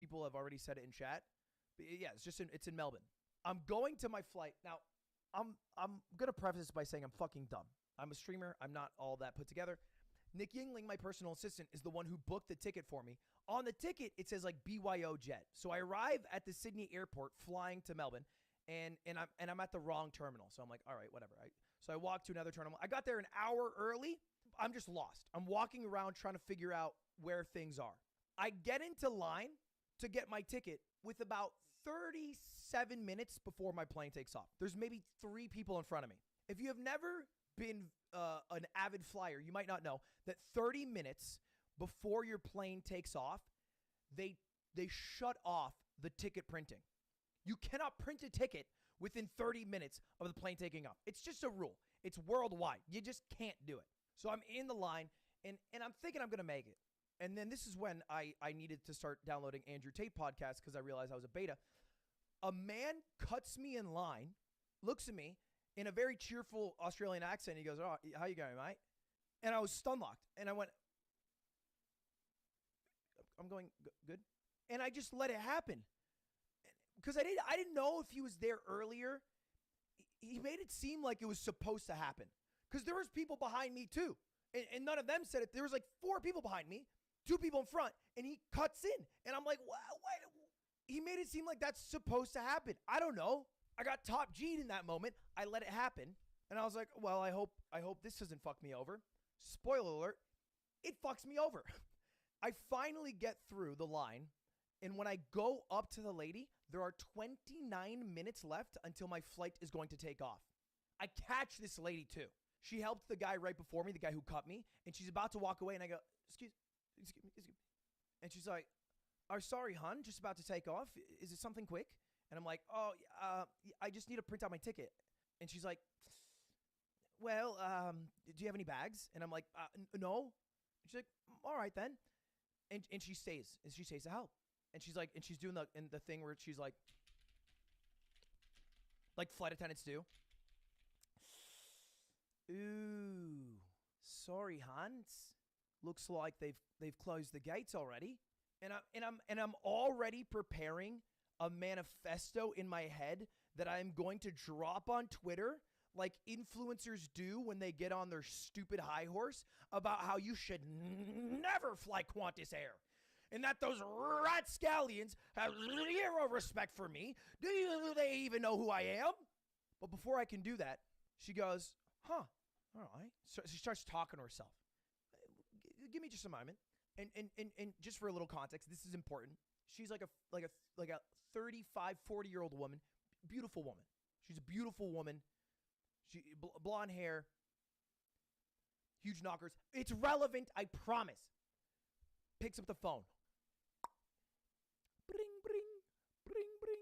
people have already said it in chat. But yeah, it's in Melbourne. I'm going to my flight. Now, I'm going to preface this by saying I'm fucking dumb. I'm a streamer. I'm not all that put together. Nick Yingling, my personal assistant, is the one who booked the ticket for me. On the ticket, it says like BYO jet. So I arrive at the Sydney airport flying to Melbourne, and I'm at the wrong terminal. So I'm like, all right, whatever. So I walk to another terminal. I got there an hour early. I'm just lost. I'm walking around trying to figure out where things are. I get into line to get my ticket with about 37 minutes before my plane takes off. There's maybe 3 people in front of me. If you have never been an avid flyer, you might not know that 30 minutes before your plane takes off, they shut off the ticket printing. You cannot print a ticket within 30 minutes of the plane taking off. It's just a rule. It's worldwide. You just can't do it. So I'm in the line, and I'm thinking I'm going to make it. And then this is when I needed to start downloading Andrew Tate podcasts because I realized I was a beta. A man cuts me in line, looks at me in a very cheerful Australian accent. He goes, "Oh, how you going, mate?" And I was stun locked. And I went, I'm going, good. And I just let it happen. Because I didn't know if he was there earlier. He made it seem like it was supposed to happen. Because there was people behind me too. And none of them said it. There was like 4 people behind me, 2 people in front, and he cuts in. And I'm like, wow, he made it seem like that's supposed to happen. I don't know. I got top G'd in that moment. I let it happen. And I was like, well, I hope this doesn't fuck me over. Spoiler alert, it fucks me over. I finally get through the line. And when I go up to the lady, there are 29 minutes left until my flight is going to take off. I catch this lady too. She helped the guy right before me, the guy who cut me, and she's about to walk away, and I go, excuse me. And she's like, oh, sorry, hon, just about to take off. Is it something quick? And I'm like, oh, I just need to print out my ticket. And she's like, well, do you have any bags? And I'm like, no. And she's like, all right then. And she stays to help. And she's like, and she's doing the thing where she's like flight attendants do. Ooh, sorry, Hans. Looks like they've closed the gates already. And I'm already preparing a manifesto in my head that I'm going to drop on Twitter like influencers do when they get on their stupid high horse about how you should never fly Qantas Air. And that those rapscallions have zero respect for me. Do they even know who I am? But before I can do that, she goes, huh, all right. So she starts talking to herself. Give me just a moment. And just for a little context, this is important. She's like a 35, 40-year-old woman, beautiful woman. She's a beautiful woman. She blonde hair, huge knockers. It's relevant, I promise. Picks up the phone. Bring, bring, bring, bring.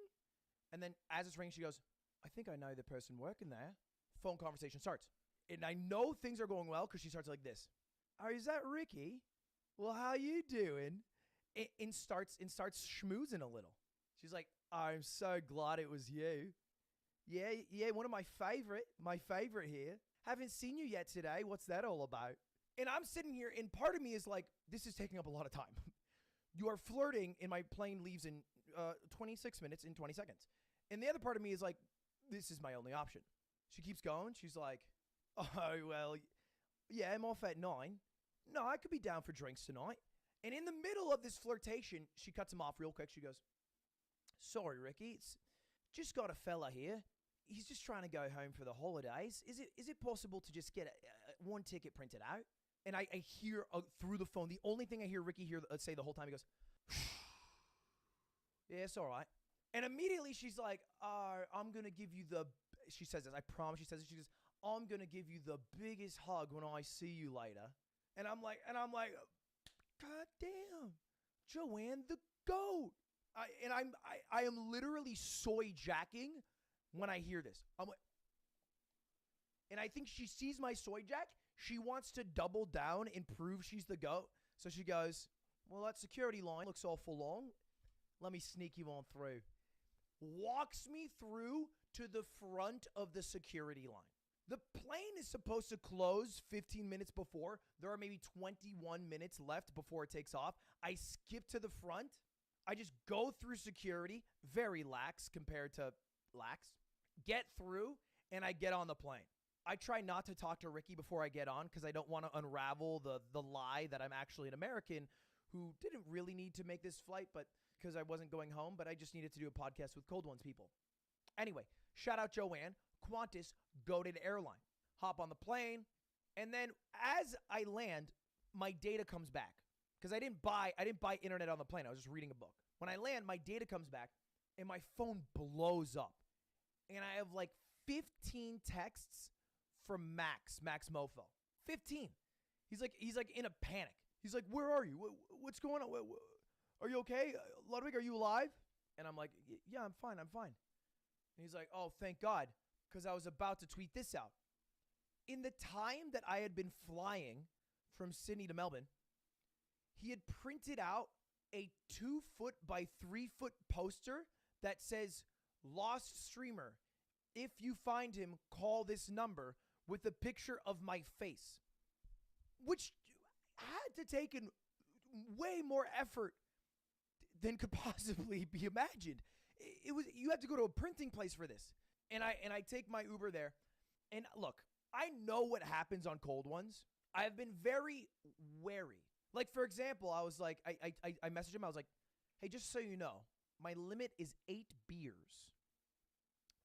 And then as it's ringing, she goes, I think I know the person working there. Phone conversation starts. And I know things are going well because she starts like this. Oh, is that Ricky? Well, how you doing? And starts schmoozing a little. She's like, I'm so glad it was you. Yeah, one of my favorite here. Haven't seen you yet today. What's that all about? And I'm sitting here, and part of me is like, this is taking up a lot of time. You are flirting, and my plane leaves in 26 minutes and 20 seconds. And the other part of me is like, this is my only option. She keeps going. She's like, oh, well, yeah, I'm off at 9. No, I could be down for drinks tonight. And in the middle of this flirtation, she cuts him off real quick. She goes, sorry, Ricky, it's just got a fella here. He's just trying to go home for the holidays. Is it possible to just get one ticket printed out? And I hear through the phone, the only thing I hear Ricky say the whole time, he goes, yeah, it's all right. And immediately she's like, I'm going to give you she says this, I promise she says this. She goes, I'm going to give you the biggest hug when I see you later. And I'm like, God damn, Joanne the goat. I am literally soy jacking when I hear this. And I think she sees my soy jack. She wants to double down and prove she's the goat. So she goes, well, that security line looks awful long. Let me sneak you on through. Walks me through to the front of the security line. The plane is supposed to close 15 minutes before. There are maybe 21 minutes left before it takes off. I skip to the front. I just go through security, very lax compared to lax, get through, and I get on the plane. I try not to talk to Ricky before I get on because I don't want to unravel the lie that I'm actually an American who didn't really need to make this flight, but because I wasn't going home, but I just needed to do a podcast with Cold Ones people. Anyway, shout out Joanne, Qantas, goated airline. Hop on the plane, and then as I land, my data comes back because I didn't buy internet on the plane. I was just reading a book. When I land, my data comes back, and my phone blows up, and I have like 15 texts from Max Mofo. 15. He's like in a panic. He's like, "Where are you? What's going on? Are you okay? Ludwig, are you alive?" And I'm like, "Yeah, I'm fine. I'm fine." And he's like, "Oh, thank God," because I was about to tweet this out. In the time that I had been flying from Sydney to Melbourne, he had printed out a 2-foot by 3-foot poster that says, "Lost streamer. If you find him, call this number," with a picture of my face, which had to take in way more effort than could possibly be imagined. It was, you had to go to a printing place for this. And I take my Uber there. And look, I know what happens on Cold Ones. I've been very wary. Like, for example, I was like, I messaged him. I was like, "Hey, just so you know, my limit is 8 beers.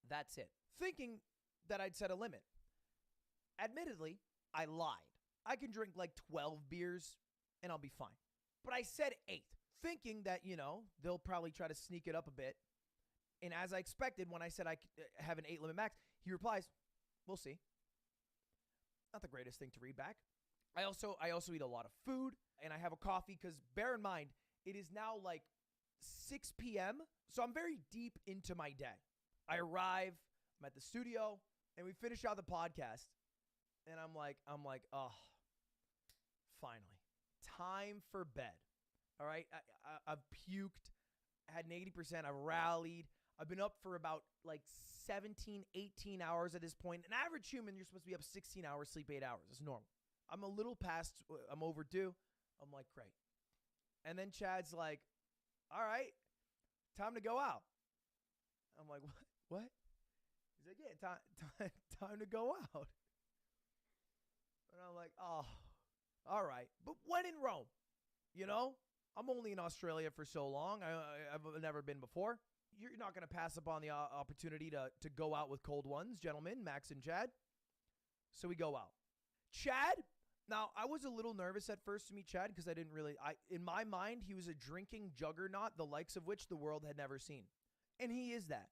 That's it." Thinking that I'd set a limit. Admittedly, I lied. I can drink like 12 beers and I'll be fine. But I said 8, thinking that, they'll probably try to sneak it up a bit. And as I expected, when I said I have an 8 limit max, he replies, "We'll see." Not the greatest thing to read back. I also eat a lot of food, and I have a coffee because, bear in mind, it is now like 6 p.m., so I'm very deep into my day. I arrive, I'm at the studio, and we finish out the podcast, and I'm like, "Oh, finally. Time for bed." All right? I've puked, had an 80%, I've rallied. I've been up for about like 17, 18 hours at this point. An average human, you're supposed to be up 16 hours, sleep 8 hours. It's normal. I'm a little past, I'm overdue. I'm like, great. And then Chad's like, "All right, time to go out." I'm like, what? He's like, "Yeah, time to go out." And I'm like, "Oh, all right." But when in Rome, I'm only in Australia for so long. I've never been before. You're not going to pass up on the opportunity to go out with Cold Ones, gentlemen, Max and Chad. So we go out. Chad, now I was a little nervous at first to meet Chad because I didn't really, in my mind, he was a drinking juggernaut, the likes of which the world had never seen. And he is that.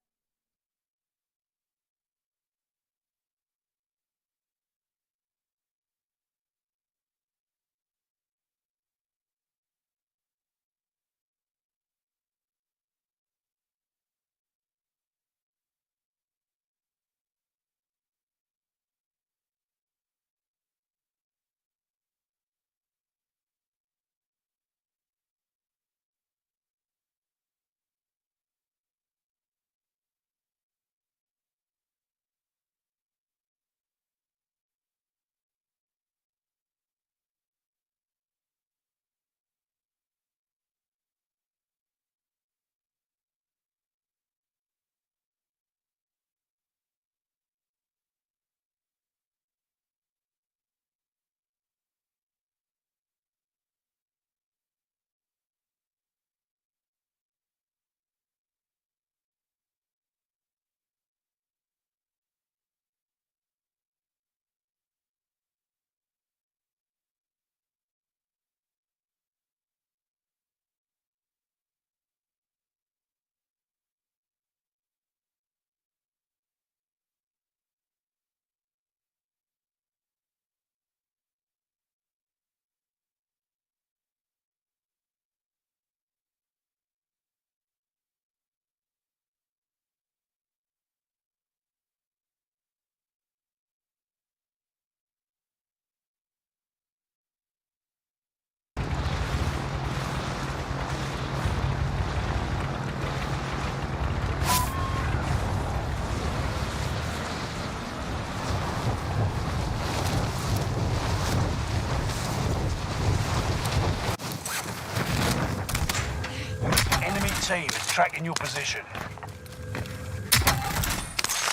team is tracking your position.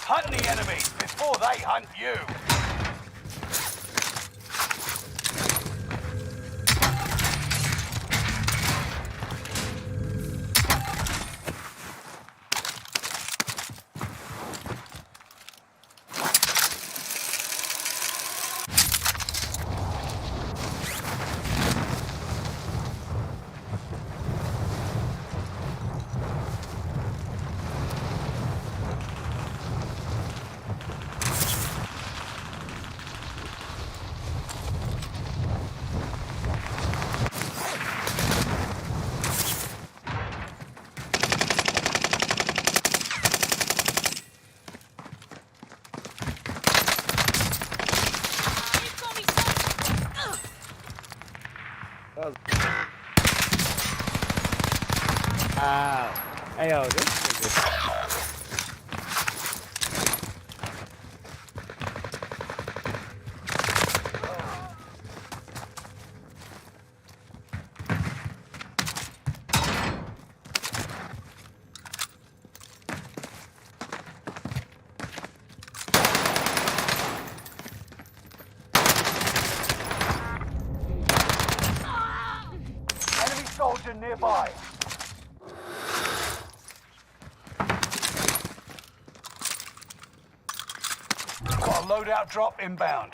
Hunt the enemy before they hunt you. Hey, yo, this nigga. Enemy soldier nearby. Got a loadout drop inbound.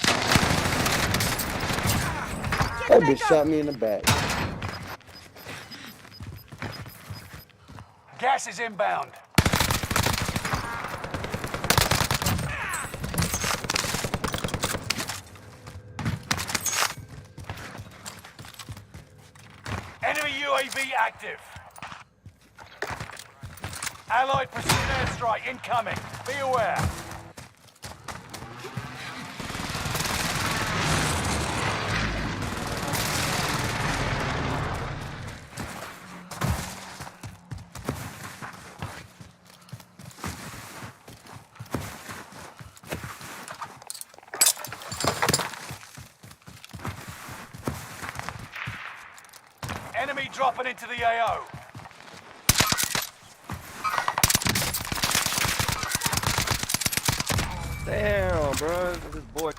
That bitch shot me in the back. Gas is inbound. Enemy UAV active. Allied precision airstrike incoming. Be aware. Enemy dropping into the AO. Damn, bro. This boy.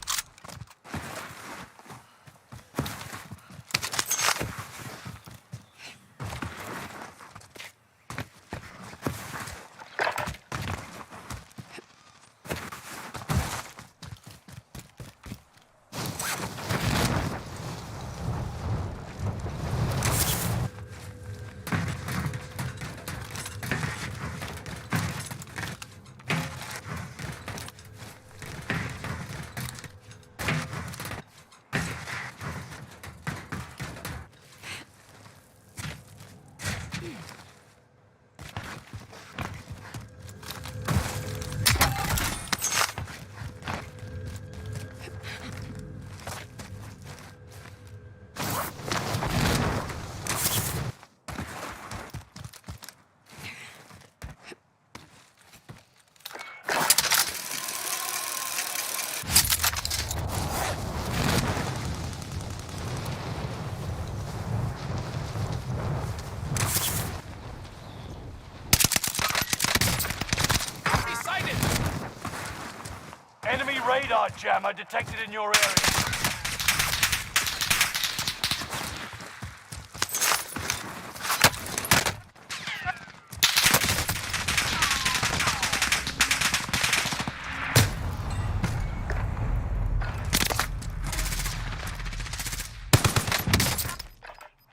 Enemy radar jammer detected in your area.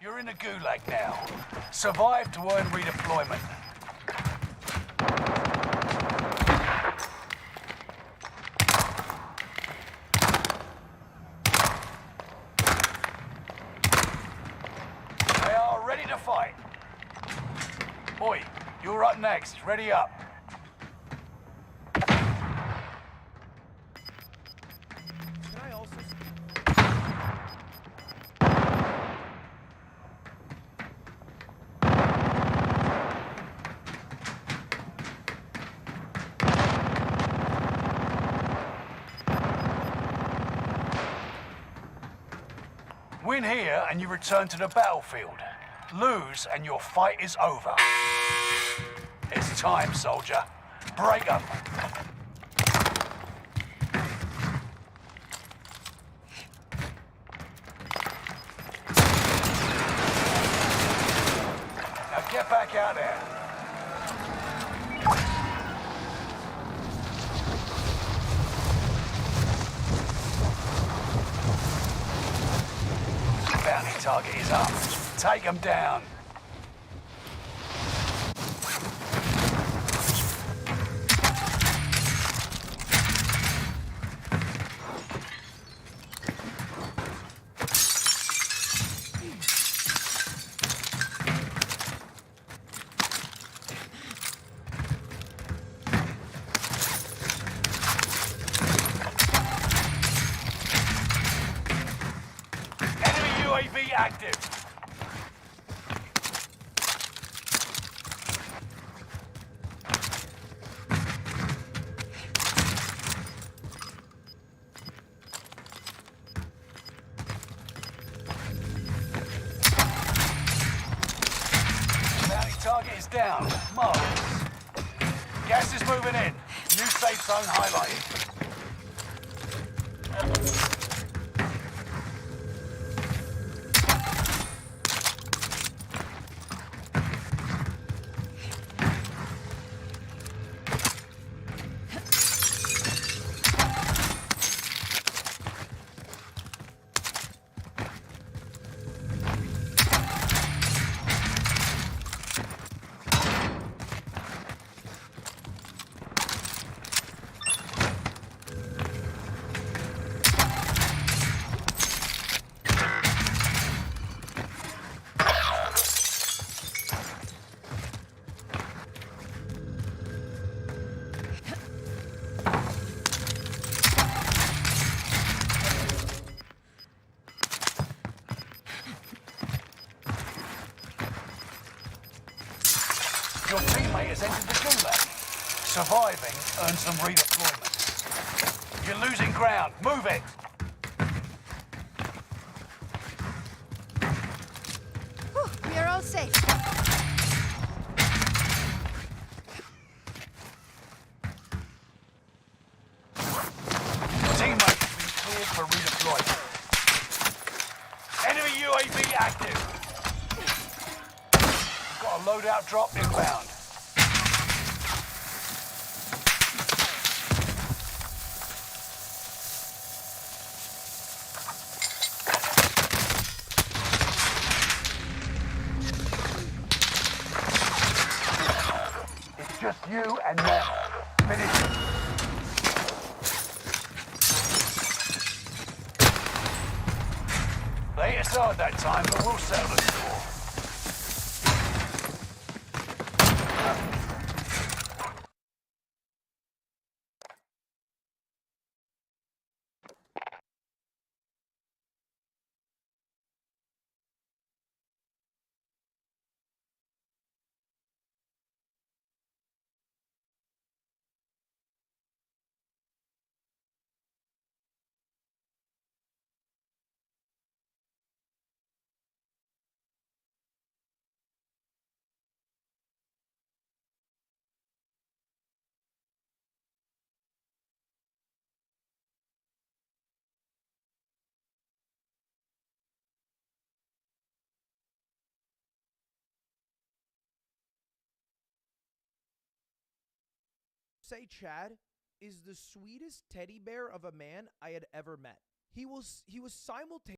You're in the gulag now. Survive to earn redeployment. They are ready to fight. Boy, you're up next. Ready up. Can I also? Win here and you return to the battlefield. Lose and your fight is over. time, soldier. Break 'em. Now get back out there. Bounty target is up. Take him down. Enemy UAV active. Bounty target is down. Marvelous. Gas is moving in. New safe zone highlighted. Your teammate has entered the gulag. Surviving earns them redeployment. You're losing ground. Move it. Whew, we are all safe. Teammate has been cleared for redeployment. Enemy UAV active. Got a loadout drop inbound. It's just you and them. Finish it. They hit us hard that time, but we'll settle the score. Say Chad is the sweetest teddy bear of a man I had ever met. He was simultaneously